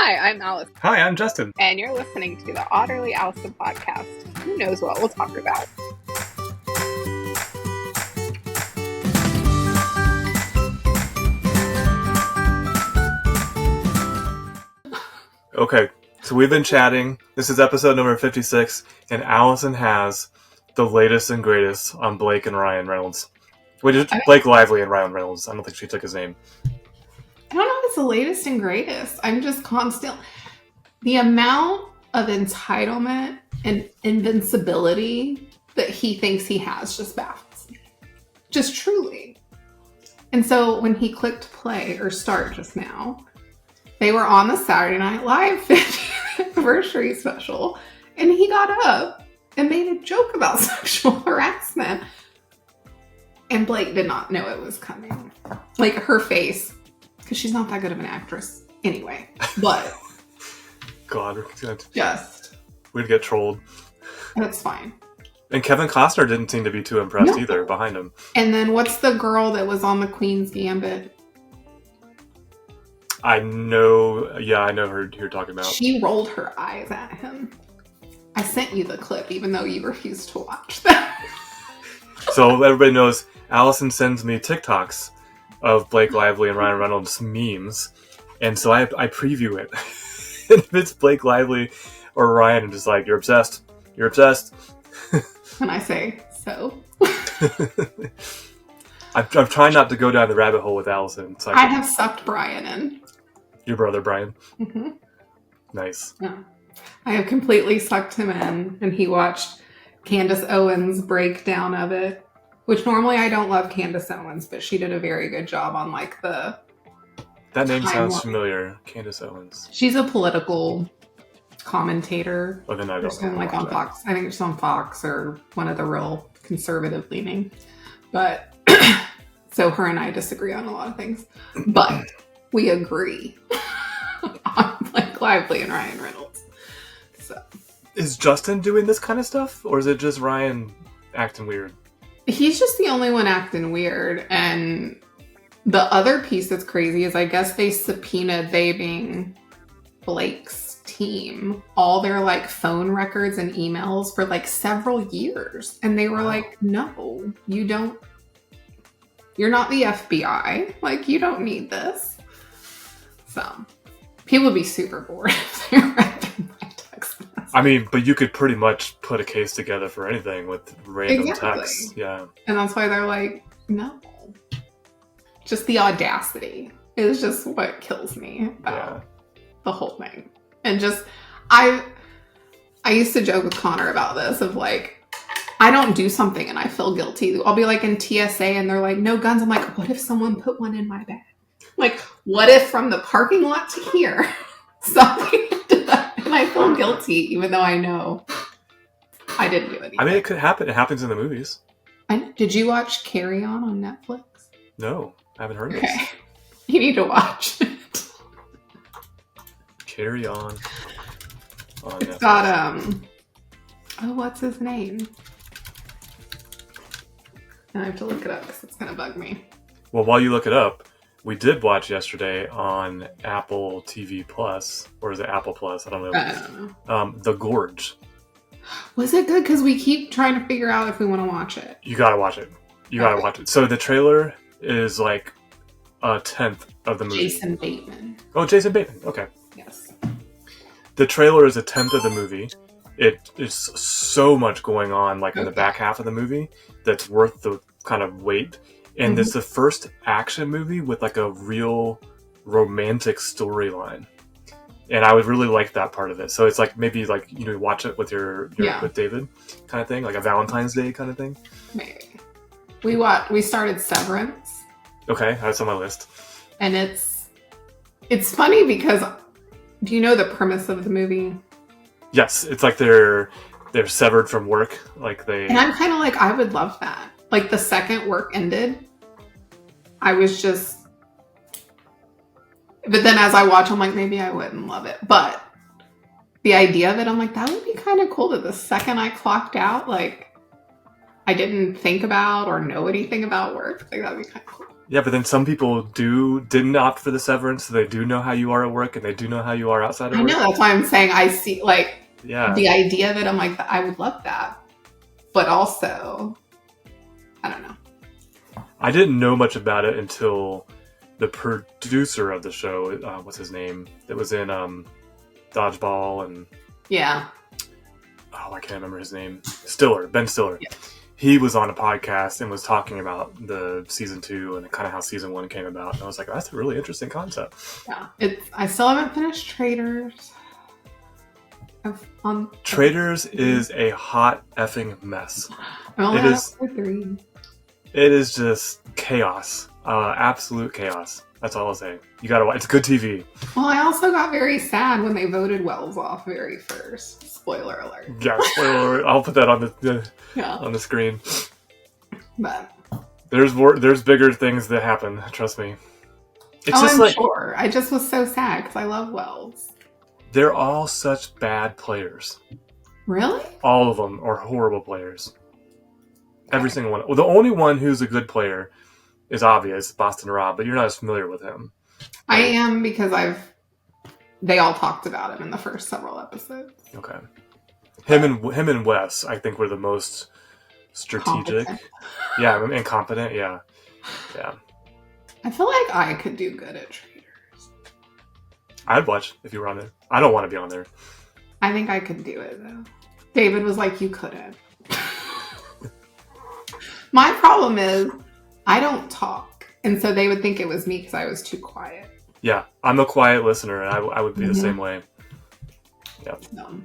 Hi, I'm Alice. Hi, I'm Justin. And you're listening to the Otterly Owlsome Podcast. Who knows what we'll talk about? Okay, so we've been chatting. This is episode number 56, and Allison has the latest and greatest on Blake and Ryan Reynolds. Wait, it's Blake Lively and Ryan Reynolds. I don't think she took his name. I don't know if it's the latest and greatest. I'm just constant. The amount of entitlement and invincibility that he thinks he has just baffles me. Just truly. And so when he clicked play or start just now, they were on the Saturday Night Live 50th anniversary special, and he got up and made a joke about sexual harassment. And Blake did not know it was coming. Like, her face, because she's not that good of an actress anyway. But God, we'd get trolled. That's fine. And Kevin Costner didn't seem to be too impressed either behind him. And then what's the girl that was on the Queen's Gambit? I know who you're talking about. She rolled her eyes at him. I sent you the clip, even though you refused to watch that. So everybody knows, Allison sends me TikToks of Blake Lively and Ryan Reynolds memes, and so I preview it. And if it's Blake Lively or Ryan, I'm just like, you're obsessed. You're obsessed. And I say, so? I'm trying not to go down the rabbit hole with Allison. So I have sucked Brian in. Your brother, Brian? Mm-hmm. Nice. Yeah. I have completely sucked him in, and he watched Candace Owens' breakdown of it, which normally I don't love Candace Owens, but she did a very good job on like the... That name sounds familiar, Candace Owens. She's a political commentator. Oh, then I don't know. Like on Fox. I think it's on Fox or one of the real conservative leaning. But so her and I disagree on a lot of things. But we agree on like Lively and Ryan Reynolds. So is Justin doing this kind of stuff, or is it just Ryan acting weird? He's just the only one acting weird. And the other piece that's crazy is I guess they subpoenaed, they being Blake's team, all their like phone records and emails for like several years. And they were like, no, you don't. You're not the FBI. Like, you don't need this. So people would be super bored if they read through my text messages. I mean, but you could pretty much put a case together for anything with random texts. Yeah. And that's why they're like, no. Just the audacity is just what kills me about the whole thing. And just, I used to joke with Connor about this of like, I don't do something and I feel guilty. I'll be like in TSA and they're like, no guns. I'm like, what if someone put one in my bag? Like, what if from the parking lot to here, something did that and I feel guilty even though I know I didn't do anything. I mean, it could happen. It happens in the movies. Did you watch Carry On Netflix? No, I haven't heard of Okay. this. You need to watch it. Carry On. It's got, what's his name? I have to look it up because it's going to bug me. Well, while you look it up, we did watch yesterday on Apple TV Plus, or is it Apple Plus? I don't know. The Gorge. Was it good? Because we keep trying to figure out if we want to watch it. You gotta watch it. You gotta watch it. So the trailer is like a tenth of the movie. Jason Bateman. Oh, Jason Bateman. Okay. Yes. The trailer is a tenth of the movie. It is so much going on, like in the back half of the movie, that's worth the kind of wait. And it's the first action movie with like a real romantic storyline. And I would really like that part of it. So it's like maybe like, you know, watch it with your with David kind of thing, like a Valentine's Day kind of thing. Maybe. We started Severance. Okay, that's on my list. And it's funny because do you know the premise of the movie? Yes, it's like they're severed from work, like they. And I'm kind of like, I would love that. Like the second work ended, I was just. But then as I watch, I'm like, maybe I wouldn't love it. But the idea of it, I'm like, that would be kind of cool that the second I clocked out, like I didn't think about or know anything about work. Like that'd be kind of cool. Yeah, but then some people didn't opt for the severance, so they do know how you are at work, and they do know how you are outside of I work. know, that's why I'm saying I see, like, Yeah. the idea that I'm like, I would love that. But also, I don't know. I didn't know much about it until the producer of the show, what's his name, that was in Dodgeball and... Yeah. Oh, I can't remember his name. Ben Stiller. Yeah. He was on a podcast and was talking about the season 2 and kind of how season 1 came about. And I was like, that's a really interesting concept. Yeah. I still haven't finished Traders. Traders is a hot effing mess. I only It have is- 3. It is just chaos. Absolute chaos. That's all I'll say. You gotta watch. It's good TV. Well, I also got very sad when they voted Wells off very first. Spoiler alert. Yeah, spoiler alert. I'll put that on Yeah. on the screen. But There's bigger things that happen. Trust me. It's just I'm like sure. I just was so sad because I love Wells. they're all such bad players. Really? All of them are horrible players. Every single one. Well, the only one who's a good player is obvious, Boston Rob, but you're not as familiar with him. I am because they all talked about him in the first several episodes. Okay. Him and Wes, I think, were the most strategic. Competent. Yeah, and competent. Yeah. I feel like I could do good at Traders. I'd watch if you were on there. I don't want to be on there. I think I could do it though. David was like, you couldn't. My problem is I don't talk. And so they would think it was me because I was too quiet. Yeah, I'm a quiet listener, and I would be the Mhm. same way. Yeah. So,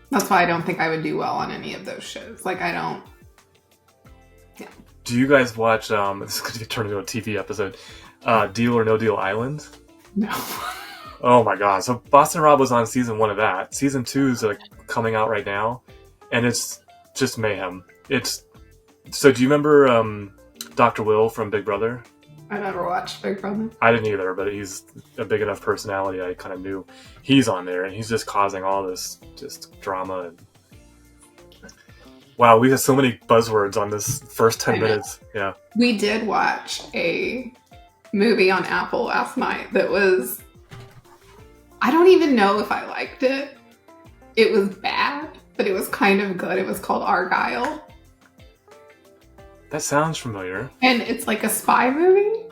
that's why I don't think I would do well on any of those shows. Like, I don't. Do you guys watch? This is going to turn into a TV episode. Deal or No Deal Island. No. Oh my god! So Boston Rob was on season 1 of that. Season 2 is like coming out right now, and it's just mayhem. So do you remember Dr. Will from Big Brother? I never watched Big Brother. I didn't either, but he's a big enough personality. I kind of knew he's on there, and he's just causing all this just drama. And... Wow, we have so many buzzwords on this first 10 minutes. Yeah. We did watch a movie on Apple last night that was... I don't even know if I liked it. It was bad, but it was kind of good. It was called Argyle. That sounds familiar. And it's like a spy movie,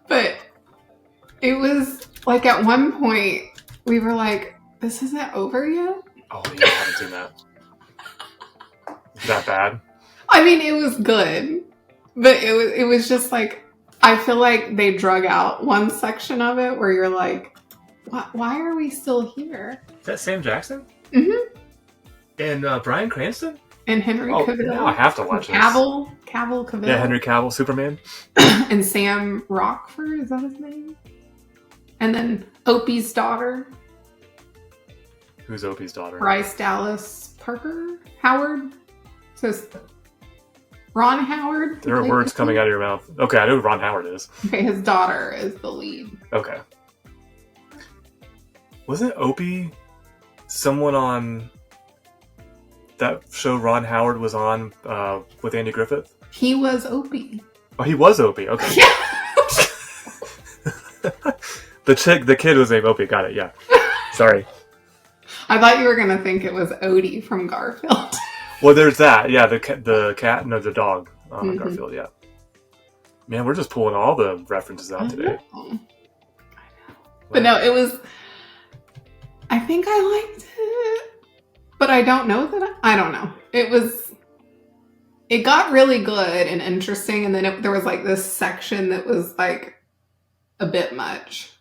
but it was like at one point we were like, this isn't over yet? Oh, yeah, I haven't seen that. Is that bad? I mean, it was good, but it was just like, I feel like they drug out one section of it where you're like, why are we still here? Is that Sam Jackson? Mm-hmm. And Bryan Cranston? And Henry Cavill. Now I have to watch this. Cavill. Yeah, Henry Cavill, Superman. And Sam Rockford, is that his name? And then Opie's daughter, Who's Opie's daughter? Bryce Dallas Howard. So it's Ron Howard. There are words coming out of your mouth. Okay, I know who Ron Howard is. Okay, his daughter is the lead. Okay. Wasn't Opie someone on that show Ron Howard was on with Andy Griffith? He was Opie. Oh, he was Opie. Okay. Yeah. The kid was named Opie. Got it. Yeah. Sorry. I thought you were gonna think it was Odie from Garfield. Well, there's that. Yeah, the cat. No, the dog. Mhm. Garfield. Yeah. Man, we're just pulling all the references out today. I know. But no, it was. I think I liked it, but I don't know that. I don't know. It was. It got really good and interesting, and then there was like this section that was like a bit much,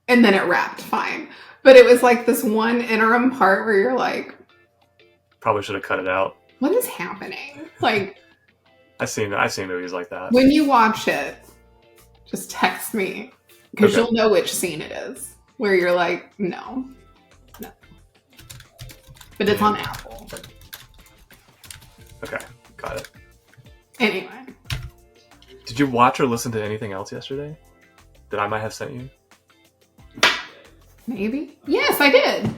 and then it wrapped fine. But it was like this one interim part where you're like, Probably should have cut it out. what is happening? Like, I've seen movies like that. when you watch it, just text me because Okay. you'll know which scene it is. Where you're like, no. But it's on Apple. Okay, got it. Anyway, Did you watch or listen to anything else yesterday that I might have sent you? maybe. Yes, I did.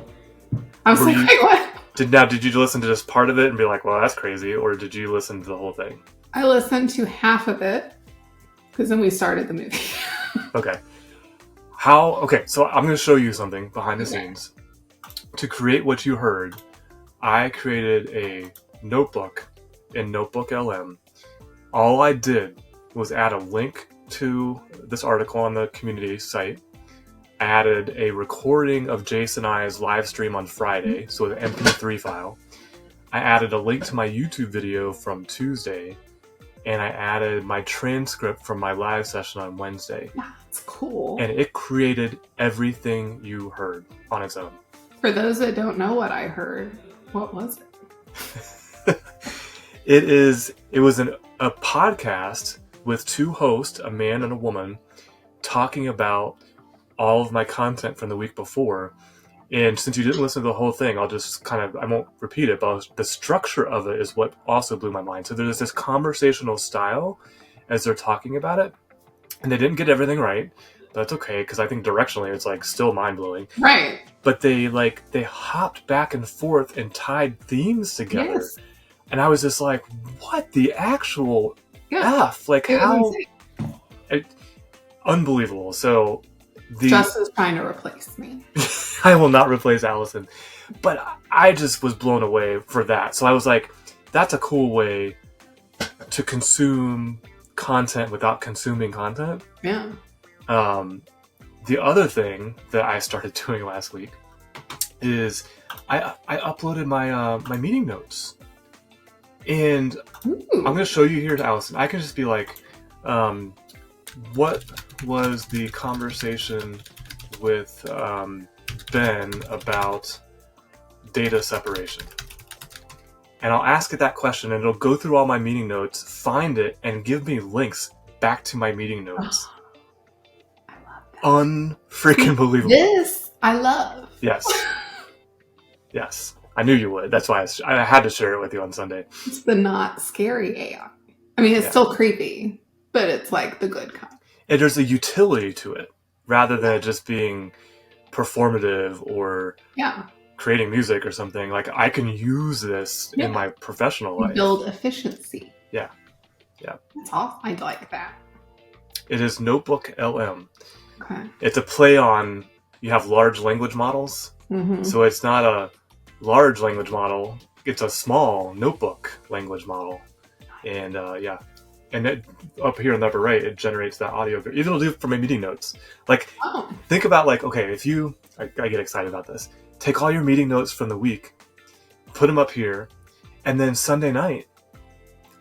I was Were like, you- wait, what? Did you listen to just part of it and be like, well, that's crazy, or did you listen to the whole thing? I listened to half of it, because then we started the movie. Okay. So I'm going to show you something behind the scenes. To create what you heard, I created a notebook in Notebook LM. All I did was add a link to this article on the community site. I added a recording of Jason and I's live stream on Friday, so an MP3 file. I added a link to my YouTube video from Tuesday, and I added my transcript from my live session on Wednesday. That's cool. And it created everything you heard on its own. For those that don't know what I heard, what was it? It was a podcast with two hosts, a man and a woman, talking about all of my content from the week before. And since you didn't listen to the whole thing, I won't repeat it, but the structure of it is what also blew my mind. So there's this conversational style as they're talking about it, and they didn't get everything right. That's okay, because I think directionally it's like still mind-blowing. Right. But they hopped back and forth and tied themes together. Yes. And I was just like, what the actual F? Like, how? Unbelievable. So Justin's trying to replace me. I will not replace Allison. But I just was blown away for that. So I was like, that's a cool way to consume content without consuming content. Yeah. The other thing that I started doing last week is I uploaded my meeting notes. And Ooh. I'm going to show you here to Allison. I can just be like, what was the conversation with Ben about data separation? And I'll ask it that question, and it'll go through all my meeting notes, find it, and give me links back to my meeting notes. I love that. Unfreaking believable. This I love. Yes. Yes. I knew you would. That's why I had to share it with you on Sunday. It's the not scary AI. I mean, it's still creepy, but it's like the good kind. And there's a utility to it, rather than it just being performative or creating music or something. Like, I can use this in my professional life. Build efficiency. Yeah. That's awesome. I like that. It is Notebook LM. Okay. It's a play on, you have large language models. Mm-hmm. So it's not a large language model. It's a small notebook language model. And and it, up here in the upper right, it generates that audio. It'll do it for my meeting notes. Like, think about, like, okay, if you, I get excited about this. Take all your meeting notes from the week, put them up here, and then Sunday night,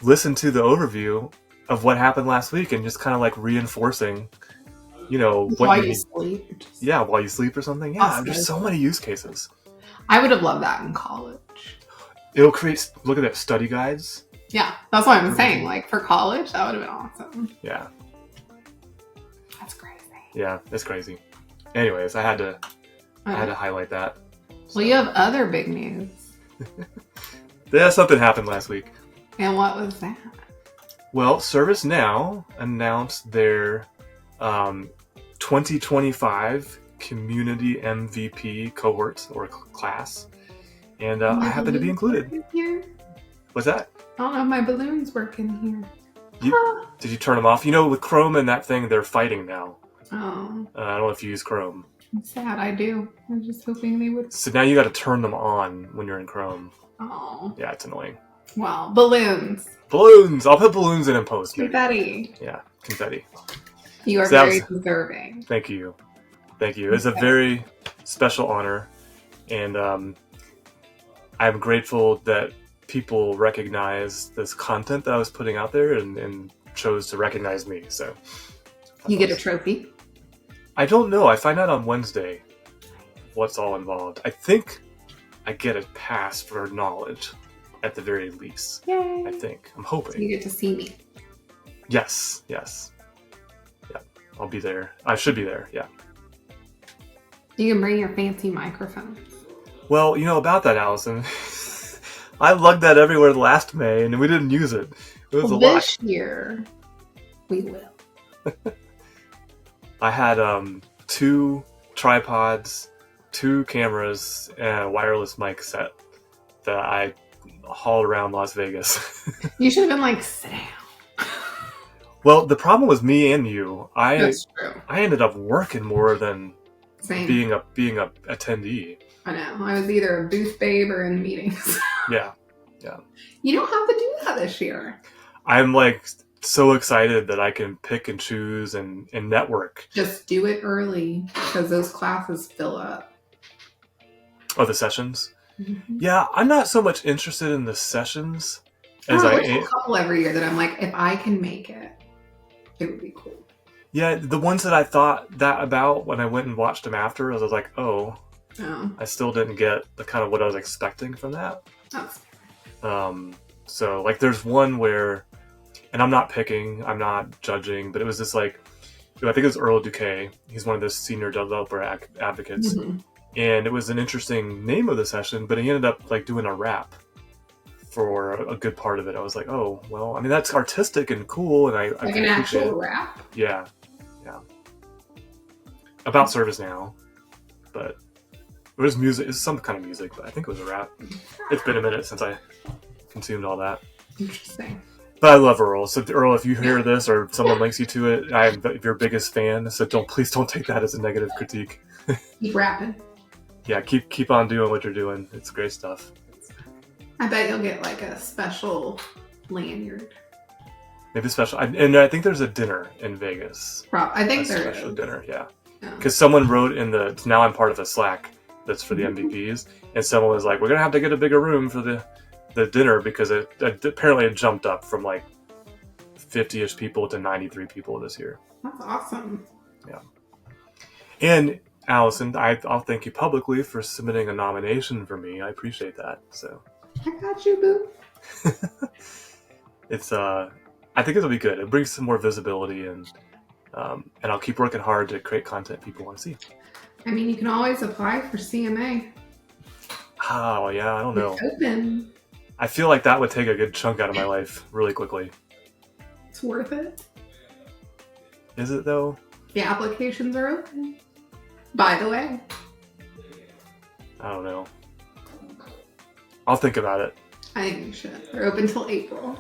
listen to the overview of what happened last week, and just kind of like reinforcing, what while you sleep. Yeah, while you sleep or something. Yeah, there's so many use cases. I would have loved that in college. It'll create, look at that, study guides. Yeah, that's what I'm saying. Like, for college, that would have been awesome. Yeah. That's crazy. Yeah, it's crazy. Anyways, I had to highlight that. Well, you have other big news. Yeah, something happened last week. And what was that? Well, ServiceNow announced their 2025 Community MVP cohort or class, and I happen to be included. Here? What's that? I don't know if my balloon's working here. Did you turn them off? With Chrome and that thing, they're fighting now. Oh. I don't know if you use Chrome. I'm sad, I do. I was just hoping they would. So now you got to turn them on when you're in Chrome. Oh. Yeah, it's annoying. Wow. Balloons. Balloons! I'll put balloons in post. Confetti. Yeah, confetti. You are very deserving. Thank you. It's a very special honor, and I'm grateful that people recognize this content that I was putting out there and chose to recognize me. So you get a trophy? I don't know. I find out on Wednesday what's all involved. I think I get a pass for knowledge at the very least. Yay. I think. I'm hoping. So you get to see me. Yes. Yeah. I'll be there. I should be there. Yeah. You can bring your fancy microphone. Well, about that, Allison. I lugged that everywhere last May, and we didn't use it. It was a lot. This year, we will. I had 2 tripods, 2 cameras, and a wireless mic set that I hauled around Las Vegas. You should have been like, sit down. Well, the problem was me and you. That's true. I ended up working more than Same. being a attendee. I know. I was either a booth babe or in meetings. Yeah. You don't have to do that this year. I'm like so excited that I can pick and choose and network. Just do it early because those classes fill up. Oh, the sessions? Mm-hmm. Yeah, I'm not so much interested in the sessions as There's a couple every year that I'm like, if I can make it, it would be cool. Yeah, the ones that I thought that about when I went and watched them after, I was like, oh, I still didn't get the kind of what I was expecting from that. So like there's one where, and I'm not picking, I'm not judging, but it was this like, I think it was Earl Duque. He's one of the senior developer advocates. Mm-hmm. And it was an interesting name of the session, but he ended up like doing a rap for a good part of it. I was like, oh, well, I mean, that's artistic and cool. And I like an actual rap? Yeah. About ServiceNow, but it was music. It's some kind of music, but I think it was a rap. It's been a minute since I consumed all that. Interesting. But I love Earl. So Earl, if you hear this or someone links you to it, I'm your biggest fan. So please don't take that as a negative critique. Keep rapping. Yeah, keep on doing what you're doing. It's great stuff. I bet you'll get like a special lanyard. Maybe special. And I think there's a dinner in Vegas. I think there is. A special dinner, yeah. Because someone wrote in now I'm part of a Slack that's for the MVPs, and someone was like, we're going to have to get a bigger room for the dinner because it apparently it jumped up from like 50-ish people to 93 people this year. That's awesome. Yeah. And Allison, I'll thank you publicly for submitting a nomination for me. I appreciate that. So I got you, boo. It's I think it'll be good. It brings some more visibility and I'll keep working hard to create content people want to see. I mean, you can always apply for CMA. Oh yeah, I don't know. It's open. I feel like that would take a good chunk out of my life really quickly. It's worth it. Is it though? The applications are open. By the way. I don't know. I'll think about it. I think you should. They're open till April.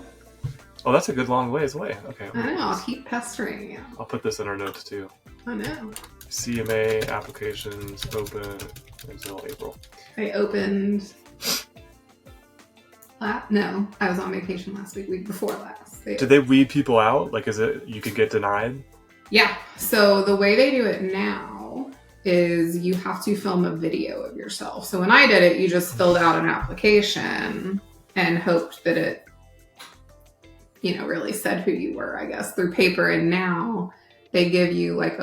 Oh, that's a good long ways away. Okay. I know. I'll keep pestering you. I'll put this in our notes too. I know. CMA applications open until April. I opened... No, I was on vacation last week before last. Did they weed people out? Like, is it you could get denied? Yeah. So the way they do it now is you have to film a video of yourself. So when I did it, you just filled out an application and hoped that it, really said who you were, I guess, through paper. And now they give you like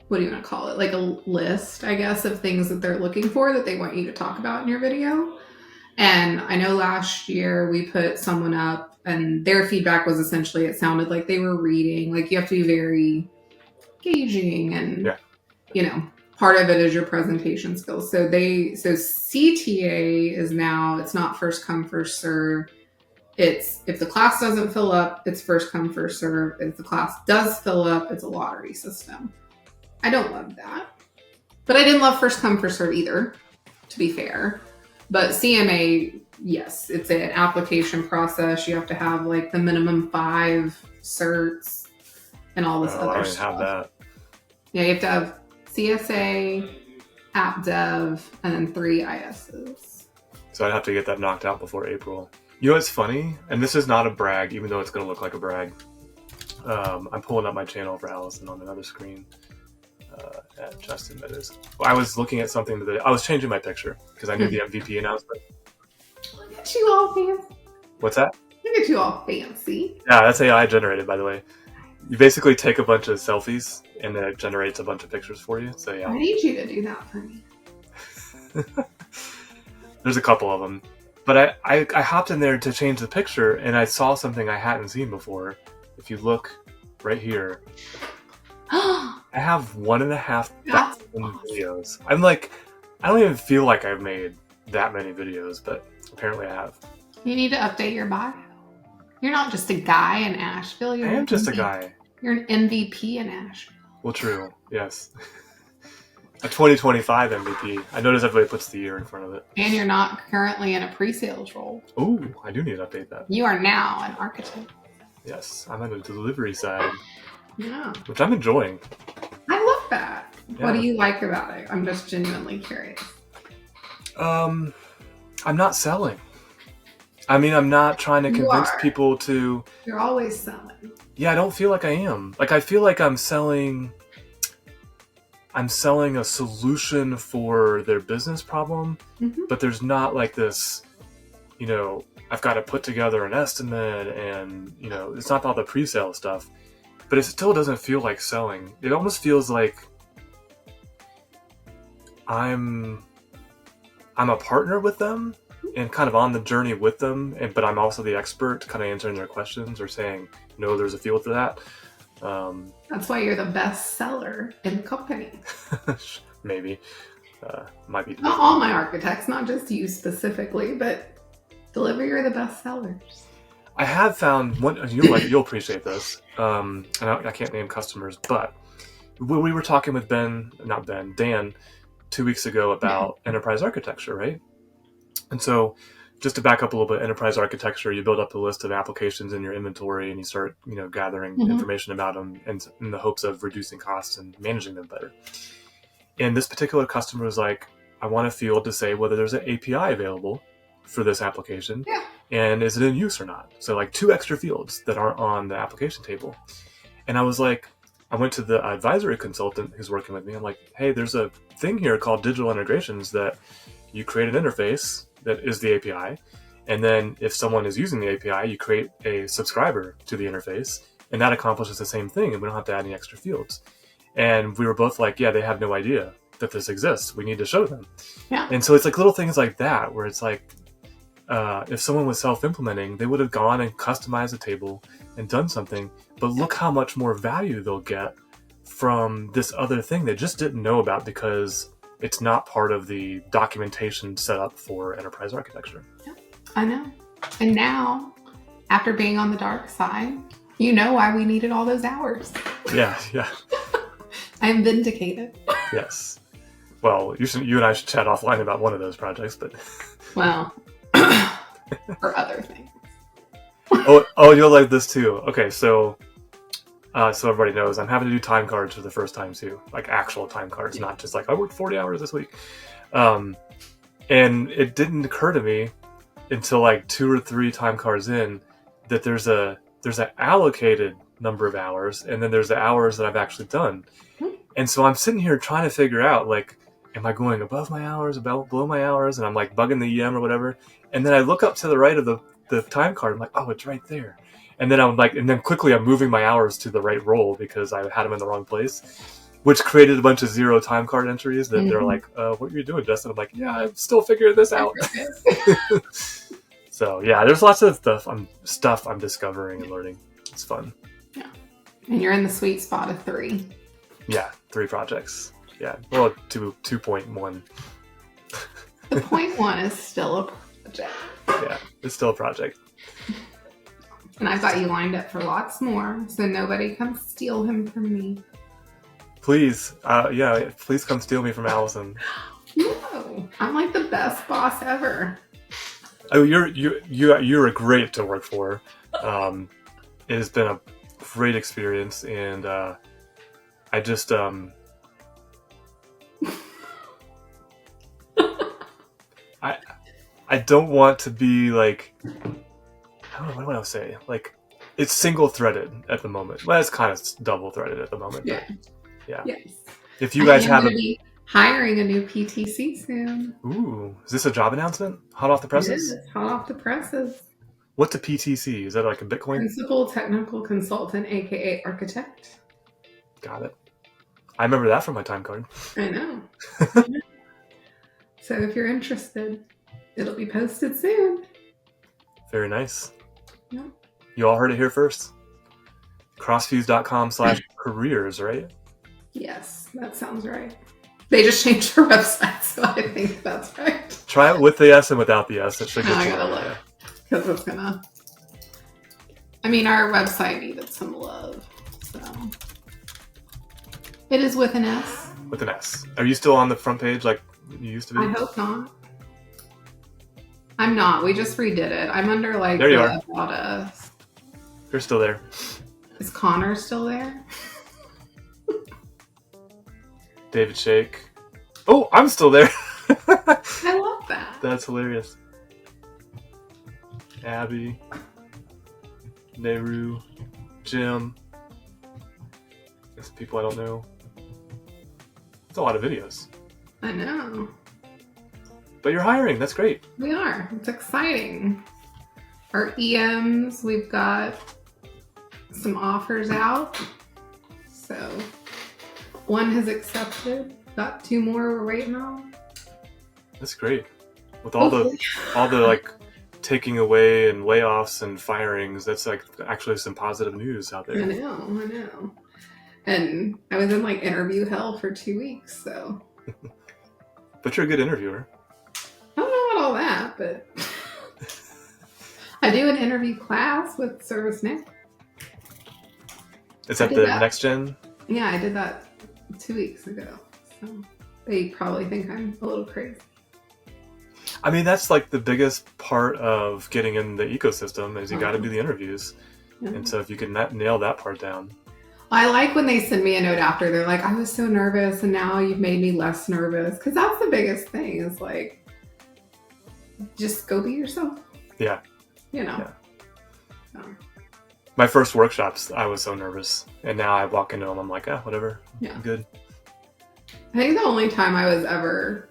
what do you want to call it? Like a list, I guess, of things that they're looking for that they want you to talk about in your video. And I know last year we put someone up and their feedback was essentially, it sounded like they were reading. Like you have to be very engaging and, part of it is your presentation skills. So CTA is now, it's not first come, first serve. It's if the class doesn't fill up, it's first come, first serve. If the class does fill up, it's a lottery system. I don't love that. But I didn't love first come, first serve either, to be fair. But CMA, yes, it's an application process. You have to have like the minimum 5 certs and all this other stuff. I didn't have that. Yeah, you have to have CSA, app dev, and then 3 ISs. So I'd have to get that knocked out before April. You know what's funny? And this is not a brag, even though it's going to look like a brag. I'm pulling up my channel for Allison on another screen. At Justin, that is. I was looking at something today. I was changing my picture because I knew the MVP announcement. Look at you all fancy. What's that? Look at you all fancy. Yeah, that's AI generated, by the way. You basically take a bunch of selfies and then it generates a bunch of pictures for you. So yeah. I need you to do that for me. There's a couple of them. But I hopped in there to change the picture and I saw something I hadn't seen before. If you look right here. I have 1,500 videos. I'm like, I don't even feel like I've made that many videos, but apparently I have. You need to update your bio. You're not just a guy in Asheville. I am just a guy. You're an MVP in Asheville. Well, true. Yes. A 2025 MVP. I notice everybody puts the year in front of it. And you're not currently in a pre-sales role. Oh, I do need to update that. You are now an architect. Yes, I'm on the delivery side. Yeah. Which I'm enjoying. I love that. Yeah. What do you like about it? I'm just genuinely curious. I'm not selling. I mean, I'm not trying to convince people to... You're always selling. Yeah, I don't feel like I am. Like, I feel like I'm selling a solution for their business problem, but there's not like this, I've got to put together an estimate and, it's not all the pre-sale stuff, but it still doesn't feel like selling. It almost feels like I'm a partner with them and kind of on the journey with them, but I'm also the expert kind of answering their questions or saying, no, there's a field for that. That's why you're the best seller in the company. Maybe. Might be. Not all my architects, not just you specifically, but deliver, you're the best sellers. I have found one, you'll appreciate this. And I can't name customers, but we were talking with Dan 2 weeks ago about enterprise architecture, right? And so just to back up a little bit, enterprise architecture, you build up the list of applications in your inventory and you start, gathering information about them and in the hopes of reducing costs and managing them better. And this particular customer was like, I want a field to say whether there's an API available for this application and is it in use or not. So like 2 extra fields that aren't on the application table. And I was like, I went to the advisory consultant who's working with me. I'm like, hey, there's a thing here called digital integrations that you create an interface that is the API. And then if someone is using the API, you create a subscriber to the interface and that accomplishes the same thing and we don't have to add any extra fields. And we were both like, yeah, they have no idea that this exists. We need to show them. Yeah. And so it's like little things like that where it's like, if someone was self-implementing, they would have gone and customized a table and done something. But look how much more value they'll get from this other thing they just didn't know about because it's not part of the documentation set up for enterprise architecture. Yeah, I know. And now, after being on the dark side, you know why we needed all those hours. Yeah. I'm vindicated. Yes. Well, you and I should chat offline about one of those projects, but... Well, for other things. Oh, you'll like this too. Okay, so everybody knows I'm having to do time cards for the first time too, like actual time cards, not just like I worked 40 hours this week. And it didn't occur to me until like 2 or 3 time cards in that there's an allocated number of hours, and then there's the hours that I've actually done. And so I'm sitting here trying to figure out like, am I going above my hours, below my hours? And I'm like bugging the EM or whatever. And then I look up to the right of the time card. I'm like, oh, it's right there. And then then quickly I'm moving my hours to the right role because I had them in the wrong place, which created a bunch of 0 time card entries that they're like, what are you doing, Justin? I'm like, yeah, I'm still figuring this out. So yeah, there's lots of stuff I'm discovering and learning. It's fun. Yeah. And you're in the sweet spot of 3. Yeah, 3 projects. Yeah, well, 2.1. The 0.1 is still a project. Yeah, it's still a project. And I've got you lined up for lots more, so nobody come steal him from me. Please, please come steal me from Allison. No, I'm like the best boss ever. Oh, you're a great to work for. It has been a great experience, and I just I don't want to be like, I don't know, what do I say? Like, it's single-threaded at the moment. Well, it's kind of double-threaded at the moment. Yeah. Yeah. Yes. If you guys have be hiring a new PTC soon. Ooh, is this a job announcement? Hot off the presses? It is hot off the presses. What's a PTC? Is that like a Bitcoin? Principal Technical Consultant, aka Architect. Got it. I remember that from my time card. I know. So if you're interested, it'll be posted soon. Very nice. Yep. You all heard it here first. Crossfuse.com/careers, right? Yes, that sounds right. They just changed their website, so I think that's right. Try it with the S and without the S. It should get I you gotta right. look. Because it's gonna... I mean, our website needed some love, so... It is with an S. with an S. Are you still on the front page like you used to be? I hope not. I'm not. We just redid it. I'm under like there you are. About Us. You're still there. Is Connor still there? David Shake. Oh, I'm still there. I love that. That's hilarious. Abby, Nehru, Jim. There's people I don't know. It's a lot of videos. I know. But you're hiring. That's great. We are. It's exciting. Our EMs, we've got some offers out. So one has accepted. Got 2 more we're waiting on. That's great. With all the like taking away and layoffs and firings, that's like actually some positive news out there. I know. And I was in like interview hell for 2 weeks, so. But you're a good interviewer. I don't know about all that, but I do an interview class with ServiceNow. Is that the next gen? Yeah, I did that 2 weeks ago. So they probably think I'm a little crazy. I mean, that's like the biggest part of getting in the ecosystem is you got to do the interviews. Yeah. And so if you can nail that part down. I like when they send me a note after. They're like, I was so nervous and now you've made me less nervous. Because that's the biggest thing is like, just go be yourself. Yeah. You know. Yeah. So. My first workshops, I was so nervous. And now I walk into them, I'm like, whatever. Yeah. I'm good. I think the only time I was ever,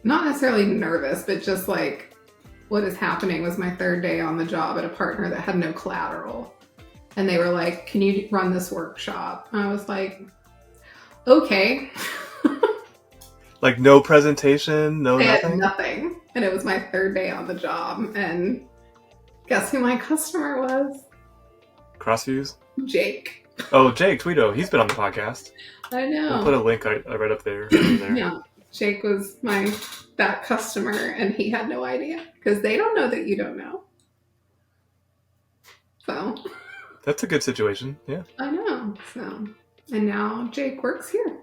not necessarily nervous, but just like, what is happening was my 3rd day on the job at a partner that had no collateral. And they were like, can you run this workshop? And I was like, okay. Like no presentation, no they nothing? Had nothing. And it was my 3rd day on the job. And guess who my customer was? Crossviews? Jake. Oh, Jake Tweedo. He's been on the podcast. I know. We'll put a link right up there. Yeah. Jake was that customer and he had no idea. Because they don't know that you don't know. So... That's a good situation, yeah. I know. So, and now Jake works here.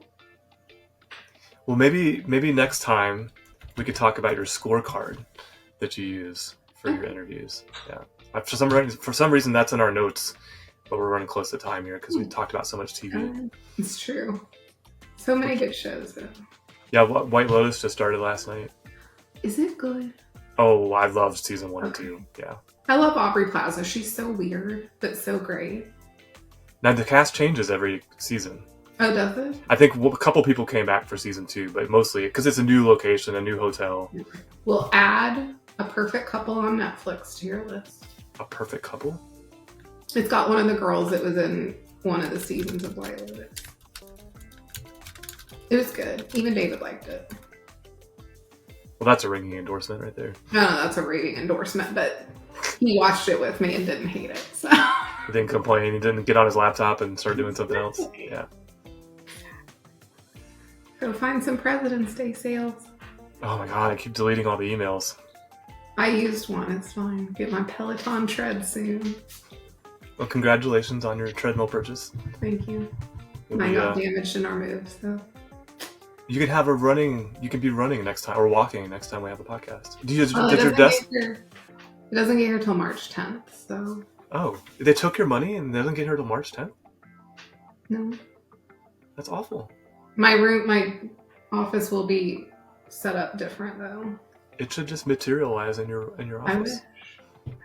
Well, maybe next time we could talk about your scorecard that you use for your interviews. Yeah. For some reason, that's in our notes, but we're running close to time here because we talked about so much TV. It's true. So many good shows, though. Yeah, White Lotus just started last night. Is it good? Oh, I loved season 1 and 2. Yeah. I love Aubrey Plaza. She's so weird, but so great. Now, the cast changes every season. Oh, does it? I think a couple people came back for season 2, but mostly because it's a new location, a new hotel. We'll add A Perfect Couple on Netflix to your list. A Perfect Couple? It's got one of the girls that was in one of the seasons of White Lotus. It was good. Even David liked it. Well, that's a ringing endorsement right there. No, that's a raving endorsement, but he watched it with me and didn't hate it. So. He didn't complain. He didn't get on his laptop and start doing something else. Yeah. Go find some President's Day sales. Oh my god, I keep deleting all the emails. I used one. It's fine. Get my Peloton tread soon. Well, congratulations on your treadmill purchase. Thank you. Mine got damaged in our move, so. You could have you could be running next time, or walking next time we have a podcast. Did your desk? It doesn't get here till March 10th, so. Oh, they took your money and it doesn't get here till March 10th? No. That's awful. My office will be set up different, though. It should just materialize in your office. I wish.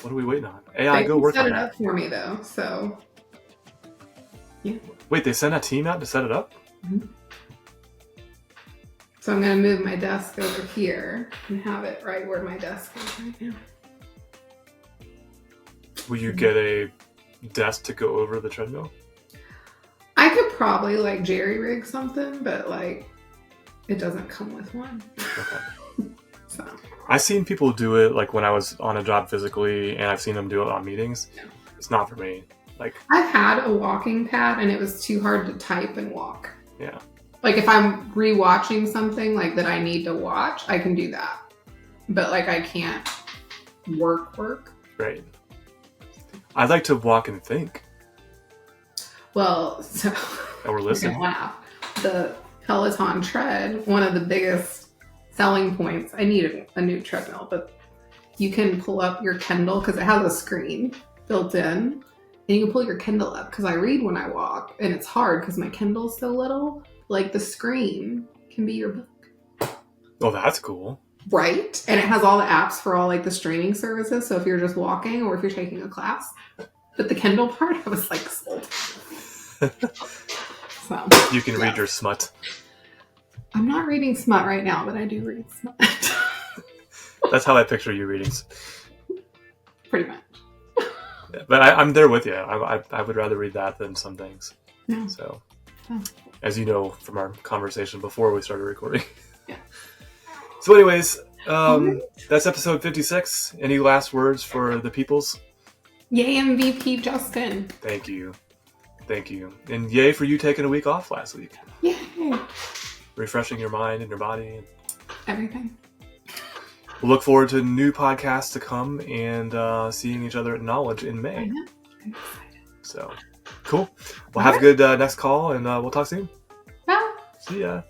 What are we waiting on? AI, go work on that. Set it up for me, though, so. Yeah. Wait, they sent a team out to set it up? Mm-hmm. So I'm going to move my desk over here and have it right where my desk is right now. Will you get a desk to go over the treadmill? I could probably like jerry rig something, but like it doesn't come with one. Okay. So I've seen people do it like when I was on a job physically, and I've seen them do it on meetings. Yeah. It's not for me. Like I've had a walking pad and it was too hard to type and walk. Yeah. Like if I'm rewatching something like that I need to watch, I can do that. But like I can't work. Right. I like to walk and think. Well, so and we're listening. the Peloton tread, one of the biggest selling points, I need a new treadmill, but you can pull up your Kindle because it has a screen built in, and you can pull your Kindle up because I read when I walk, and it's hard because my Kindle's so little. Like the screen can be your book. Oh, that's cool. Right? And it has all the apps for all like the streaming services. So if you're just walking or if you're taking a class. But the Kindle part, I was like sold. So you can read your smut. I'm not reading smut right now, but I do read smut. That's how I picture you reading. Pretty much. Yeah, but I'm there with you. I would rather read that than some things. Yeah. So, Oh. as you know from our conversation before we started recording. Yeah. So anyways, that's episode 56. Any last words for the peoples? Yay, MVP Justin. Thank you. And yay for you taking a week off last week. Yay. Refreshing your mind and your body. Everything. We'll look forward to new podcasts to come and seeing each other at Knowledge in May. I'm excited. So, cool. Well, have a good next call, and we'll talk soon. Bye. See ya.